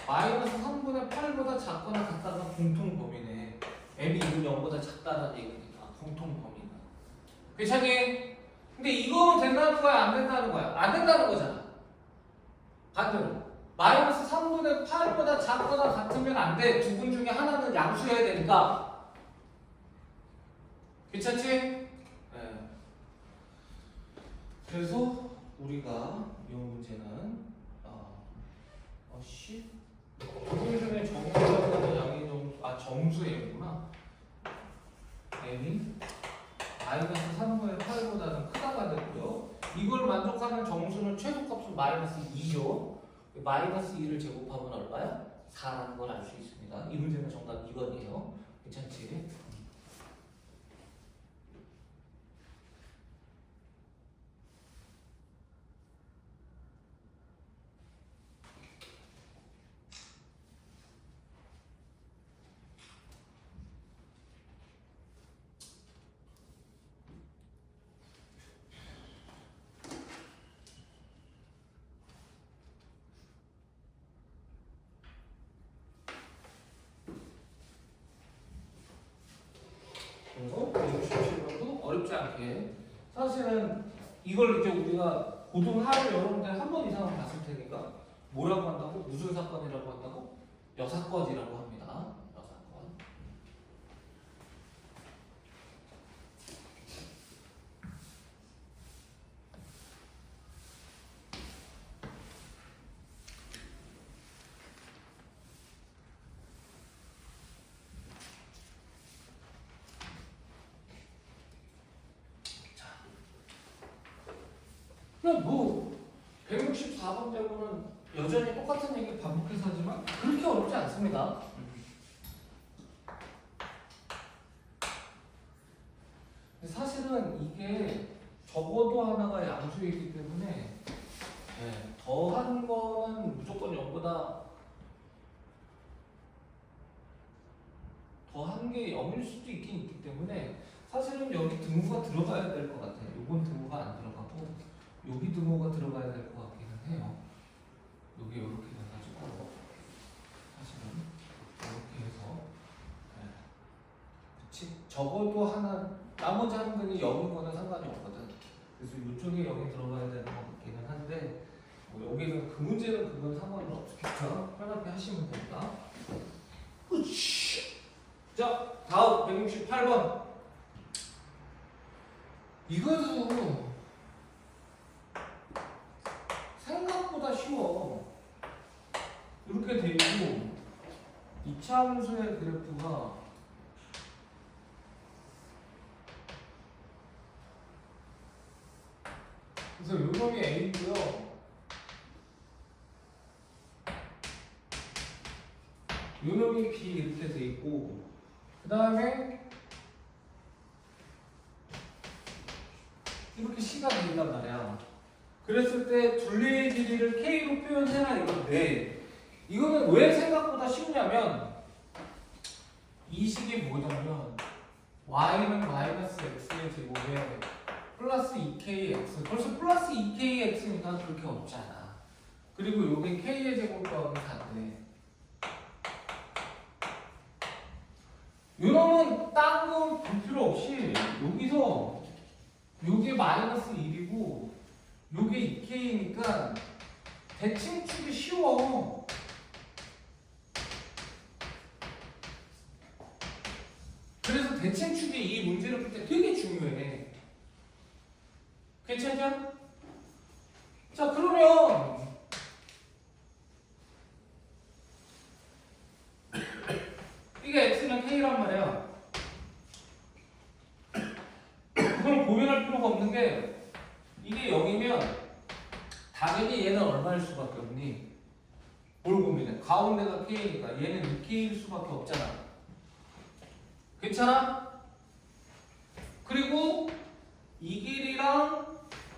A: 마이너스 3분의 8보다 작거나 같다가 공통 범위네. m이 이건 0보다 작다는 얘기니까 공통 범위는. 괜찮니? 근데 이거 된다는 거야? 안 된다는 거야? 안 된다는 거잖아. 반대로 마이너스 3분의 8보다 작거나 같으면 안 돼. 두 분 중에 하나는 양수해야 되니까. 괜찮지? 네. 그래서 우리가 이 문제는 조금 전에 정수라는 양의 정수이구나. m이 마이너스 3분의 8보다는 크다가 됐고요. 녀석하는 정수는 최소값은 마이너스 2죠. 마이너스 2를 제곱하면 얼마야? 4라는 걸 알 수 있습니다. 이 문제는 정답 2번이에요. 괜찮지? 그래서 167번도 어렵지 않게 사실은 이걸 이제 우리가 고등하루 여러분들 한 번 이상은 봤을 테니까 뭐라고 한다고? 무슨 사건이라고 한다고? 여사건이라고 합니다. 여사건. 그냥 뭐 164번 빼고는 여전히 똑같은 얘기 반복해서 하지만 그렇게 어렵지 않습니다. 근데 사실은 이게 적어도 하나가 양수이기 때문에 더한 거는 무조건 0보다 더한 게 0일 수도 있긴 있기 때문에 사실은 여기 등호가 들어가야 될 것 같아요. 요건 등호가 안 들어가고 여기 등호가 들어가야 될 것 같기는 해요. 여기 이렇게 돼가지고 사실은 이렇게 해서 그치? 적어도 하나 나머지 한 근이 0인 거는 상관이 없거든. 그래서 이쪽에 0이 들어가야 되는 것 같기는 한데 뭐 여기는 그 문제는 그건 상관은 없겠죠. 편하게 하시면 됩니다. 으치. 자 다음 168번 이거도 생각보다 쉬워. 이렇게 돼 있고 이차함수의 그래프가 그래서 요 놈이 A고요. 요 놈이 B 이렇게 돼 있고 그 다음에 이렇게 C가 돼 있단 말이야. 그랬을 때 둘레의 길이를 K로 표현해라 이건데 이거는 왜 생각보다 쉽냐면 이 식이 뭐냐면 y는 마이너스 x의 제곱에 플러스 2kx 벌써 플러스 2kx니까 그렇게 없잖아. 그리고 요게 k의 제곱 더하기 4인데 요놈은 딴 거 볼 필요 없이 여기서 요게 마이너스 1이고 요게 2k니까 대칭축이 쉬워. 그래서 대칭축이 이 문제를 풀 때 되게 중요해. 괜찮냐? 자 그러면 이게 x는 k란 말이야. 그럼 고민할 필요가 없는 게 이게 0이면 당연히 얘는 얼마일 수밖에 없니? 뭘 고민해? 가운데가 k니까 얘는 2k일 수밖에 없잖아. 괜찮아? 그리고 이 길이랑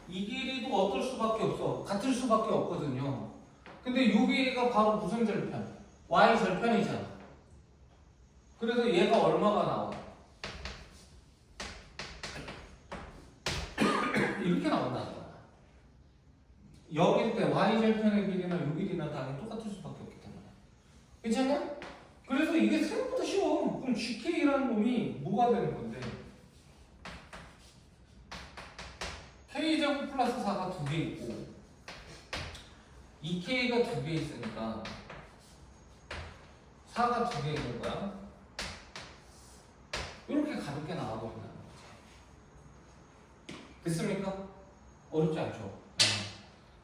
A: 이 길이도 어떨 수밖에 없어. 같을 수밖에 없거든요. 근데 이 길이가 바로 무슨 절편? y 절편이잖아. 그래서 얘가 얼마가 나와? 이렇게 나온다는 거야. 0일 때 y 절편의 길이나 요 길이나 당연히 똑같을 수밖에 없기 때문에. 괜찮냐? 그래서 이게 생각보다 쉬워. 그럼 GK라는 놈이 뭐가 되는 건데? K제곱 플러스 4가 2개 있고 2K가 2개 있으니까 4가 2개 있는 거야. 이렇게 가볍게 나와버린다는 거지. 됐습니까? 어렵지 않죠?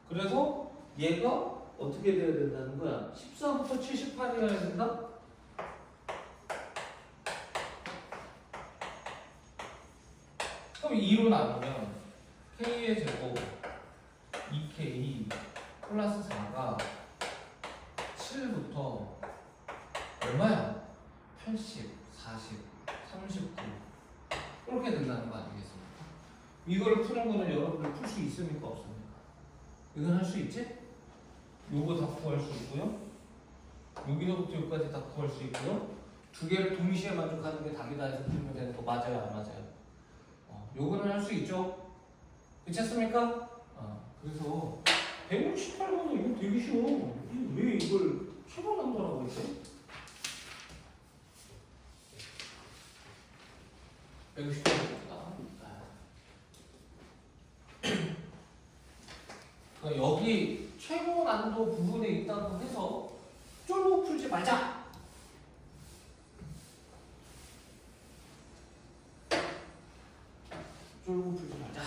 A: 그래서 얘가 어떻게 돼야 된다는 거야? 14부터 78이어야 된다? 그럼 2로 나누면 K의 제곱 2K 플러스 4가 7부터 얼마야? 80, 40, 39 이렇게 된다는 거 아니겠습니까? 이걸 푸는 거는 여러분들 풀 수 있습니까? 없습니까? 이건 할 수 있지? 요거 다 구할 수 있고요. 여기서부터 여기까지 다 구할 수 있고요. 두 개를 동시에 만족하는 게 답이다 해서 풀면 되는 거 맞아요? 안 맞아요? 요거는 할 수 있죠? 괜찮습니까? 그래서 168번은 이거 되게 쉬워. 왜 이걸 최고난도라고 했지? 168번입니다. 여기 최고 난도 부분에 있다고 해서 쫄고 풀지 말자. 쫄고 풀지 말자.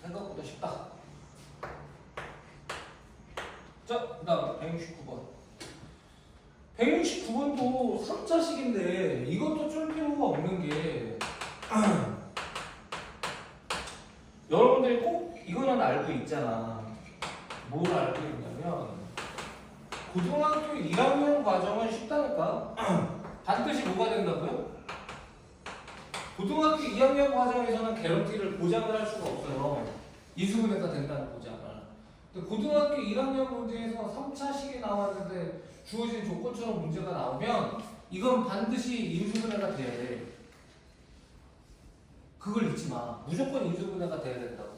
A: 생각보다 쉽다. 자, 그 다음 169번. 169번도 3차식인데 이것도 쫄 필요가 없는 게 여러분들이 꼭 이거는 알고 있잖아. 뭘 알고 있냐면 고등학교 1학년 과정은 쉽다니까. 반드시 뭐가 된다고요? 고등학교 2학년 과정에서는 개런티를 보장을 할 수가 없어요. 이수분해가 된다는 보장을. 근데 고등학교 1학년 문제에서 3차식이 나왔는데 주어진 조건처럼 문제가 나오면 이건 반드시 인수분해가 돼야 돼. 그걸 잊지 마. 무조건 인수분해가 돼야 된다고.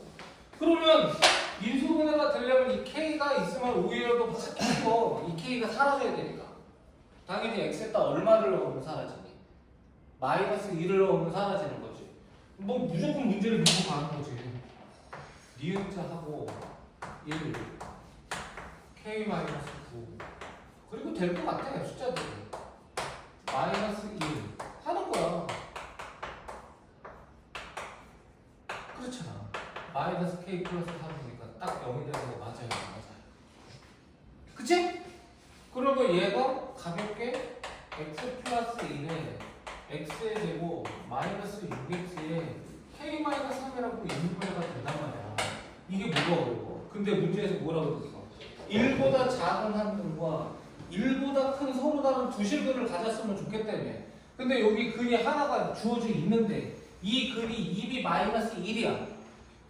A: 그러면 인수분해가 되려면 이 K가 있으면 오히려 더 바뀌고 이 K가 사라져야 되니까. 당연히 X에다 얼마를 넣으면 사라지니? 마이너스 1을 넣으면 사라지는 거지. 뭐 무조건 문제를 믿고 가는 거지. 니은자하고 1, K 마이너스 9 그리고 될 것 같아 숫자들이. 마이너스 1 하는 거야. 그렇잖아. 마이너스 K 플러스 3이니까 딱 0이 되는 거 맞아요? 맞아요. 그치? 그러면 얘가 가볍게 x 플러스 1에 x의 제곱 마이너스 6x에 k 마이너스 3이라고 인수분해가 된단 말이야. 이게 뭐가 어려워? 근데 문제에서 뭐라고 했어? 1보다 작은 한근과 1보다 큰 서로 다른 두 실근을 가졌으면 좋겠다며. 근데 여기 근이 하나가 주어져 있는데 이 근이 2b 마이너스 1이야.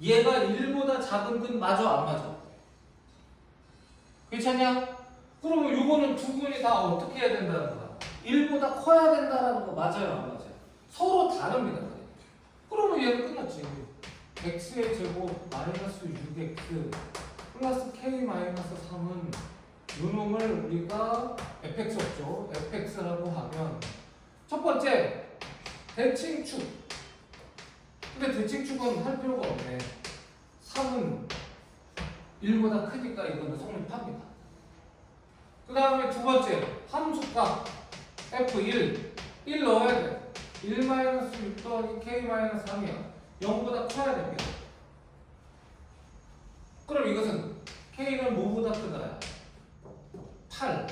A: 얘가 1보다 작은 근 맞아 안 맞아? 괜찮냐? 그러면 요거는 두 근이 다 어떻게 해야 된다는 거야? 1보다 커야 된다는 거 맞아요 안 맞아요? 서로 다릅니다. 그러면 얘는 끝났지. x의 제곱 마이너스 6x 플러스 k 마이너스 3은 요놈을 우리가 fx 없죠? fx라고 하면 첫 번째 대칭축. 근데 대칭축은 할 필요가 없네. 3은 1보다 크니까 이거는 성립합니다. 그 다음에 두 번째 함수값 f1 1 넣어야 돼. 1-6 더하기 k-3이야. 0보다 커야 됩니다. 그럼 이것은 k는 뭐보다 크다야? 8.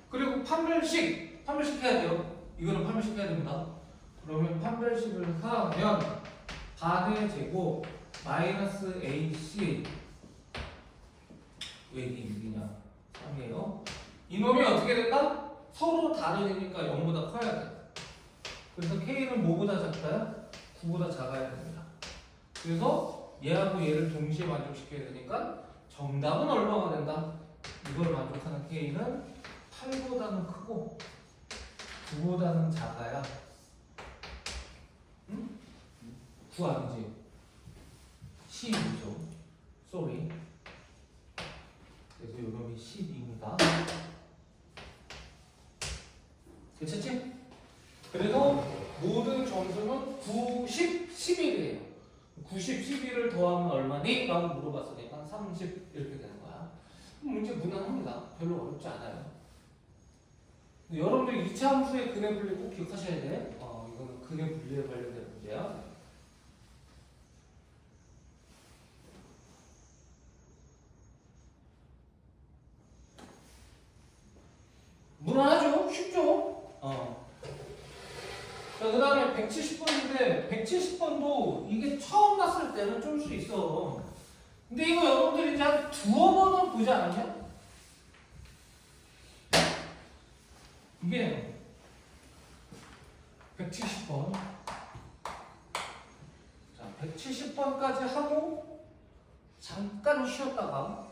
A: 그리고 판별식 해야 돼요. 이거는 판별식 해야 됩니다. 그러면 판별식을 하면 반의 제곱 마이너스 ac 왜 이게 6이냐? 3이에요. 이놈이 어떻게 된다? 서로 다르니까 0보다 커야 돼. 그래서 K는 뭐보다 작다야? 9보다 작아야 됩니다. 그래서 얘하고 얘를 동시에 만족시켜야 되니까 정답은 얼마가 된다? 이걸 만족하는 K는 8보다는 크고 9보다는 작아야 9 아니지? 12죠. 쏘리. 그래서 요놈이 12입니다. 괜찮지? 그래서 모든 점수는 90, 11이에요. 90, 11을 더하면 얼마니? 라고 물어봤으니까 30 이렇게 되는 거야. 문제 무난합니다. 별로 어렵지 않아요. 여러분들 2차 함수의 근의 분리 꼭 기억하셔야 돼. 이거는 근의 분리에 관련된 문제야. 무난하죠? 쉽죠? 자, 자, 그 다음에 170번인데 170번도 이게 처음 났을 때는 쫄 수 있어. 근데 이거 여러분들이 이제 한 두어 번은 보지 않았냐? 이게 170번. 자, 170번까지 하고 잠깐 쉬었다가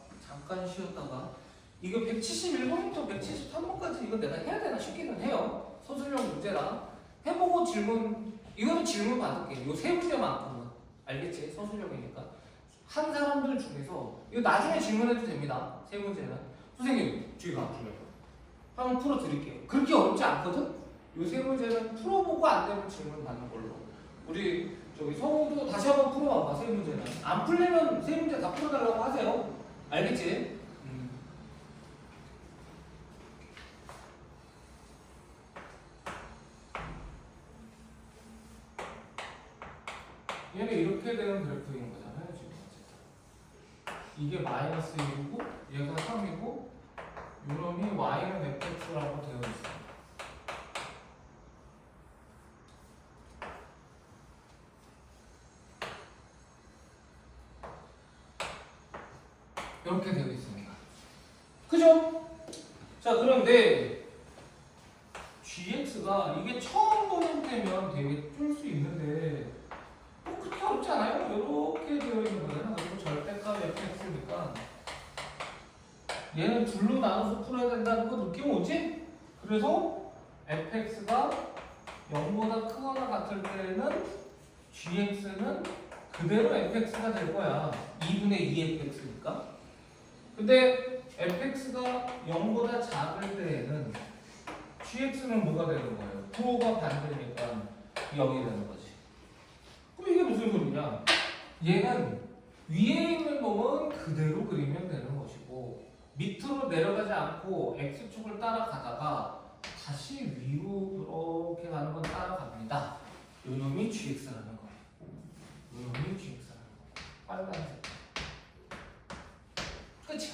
A: 이거 171번부터 173번까지 이거 내가 해야 되나 싶기는 해요. 서술형 문제라 해보고 질문, 이거는 질문 받을게. 요 세 문제만큼은 알겠지? 서술형이니까 한 사람들 중에서 이거 나중에 질문해도 됩니다. 세 문제는 선생님 주의가 한번 풀어드릴게요. 그렇게 어렵지 않거든? 요 세 문제는 풀어보고 안 되면 질문 받는 걸로. 우리 저기 성우도 다시 한번 풀어봐봐. 세 문제는 안 풀리면 세 문제 다 풀어달라고 하세요. 알겠지? 얘는 이렇게 되는 그래프인 거잖아요. 지금 이게 마이너스 1이고 얘가 3이고 요놈이 y는 fx라고 되어 있어요. 이렇게 되어 있습니다. 그죠? 자, 그런데 gx가 이게 처음 보는 때면 되게 쫄 수 있는데 그렇게 어렵지 않아요? 이렇게 되어 있는 거잖아. 그리고 절대값 fx니까 얘는 둘로 나눠서 풀어야 된다는 거 느낌 오지? 그래서 fx가 0보다 크거나 같을 때는 gx는 그대로 fx가 될 거야. 2분의 2fx니까. 근데 fx가 0보다 작을 때에는 gx는 뭐가 되는 거예요? 9가 반대니까 0이 되는 거지. 그럼 이게 무슨 소리냐? 얘는 위에 있는 놈은 그대로 그리면 되는 것이고 밑으로 내려가지 않고 x축을 따라가다가 다시 위로 그렇게 가는 건 따라갑니다. 요 놈이 gx라는 거예요. 요 놈이 gx라는 거예요. 빨간색. 끝이야.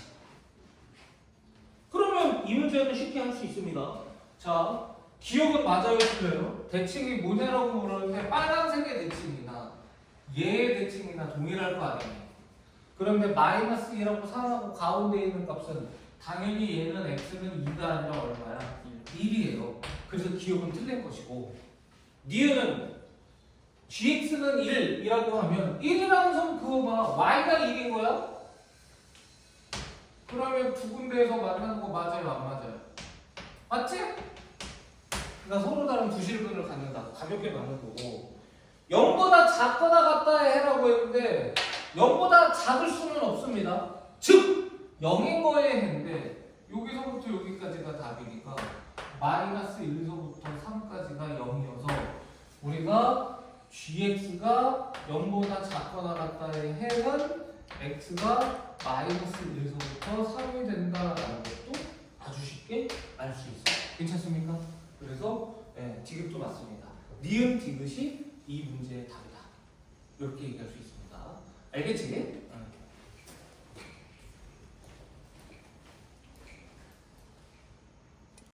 A: 그러면 이 문제는 쉽게 할 수 있습니다. 자, 기억은 맞아요, 틀려요? 대칭이 뭐냐라고 물었는데 빨간색의 대칭이나 얘의 대칭이나 동일할 거 아니에요. 그런데 마이너스 2라고 상하고 가운데 있는 값은 당연히 얘는 x는 2가 아니라 얼마야? 1이에요. 그래서 기억은 틀린 것이고 니은은 gx는 1이라고 하면 1이라는 선 그거 봐. y가 1인 거야? 그러면 두 군데에서 만나는 거 맞아요? 안 맞아요? 맞지? 그러니까 서로 다른 부실근을 갖는다. 가볍게 맞는 거고 0보다 작거나 같다 해라고 했는데 0보다 작을 수는 없습니다. 즉 0인 거에 했는데 여기서부터 여기까지가 답이니까 마이너스 1서부터 3까지가 0이어서 우리가 gx가 0보다 작거나 같다의 해는 x가 마이너스 1서부터 3이 된다라는 것도 아주 쉽게 알 수 있어요. 괜찮습니까? 그래서 디귿도 맞습니다. 니은 디귿이 이 문제의 답이다. 이렇게 얘기할 수 있습니다. 알겠지?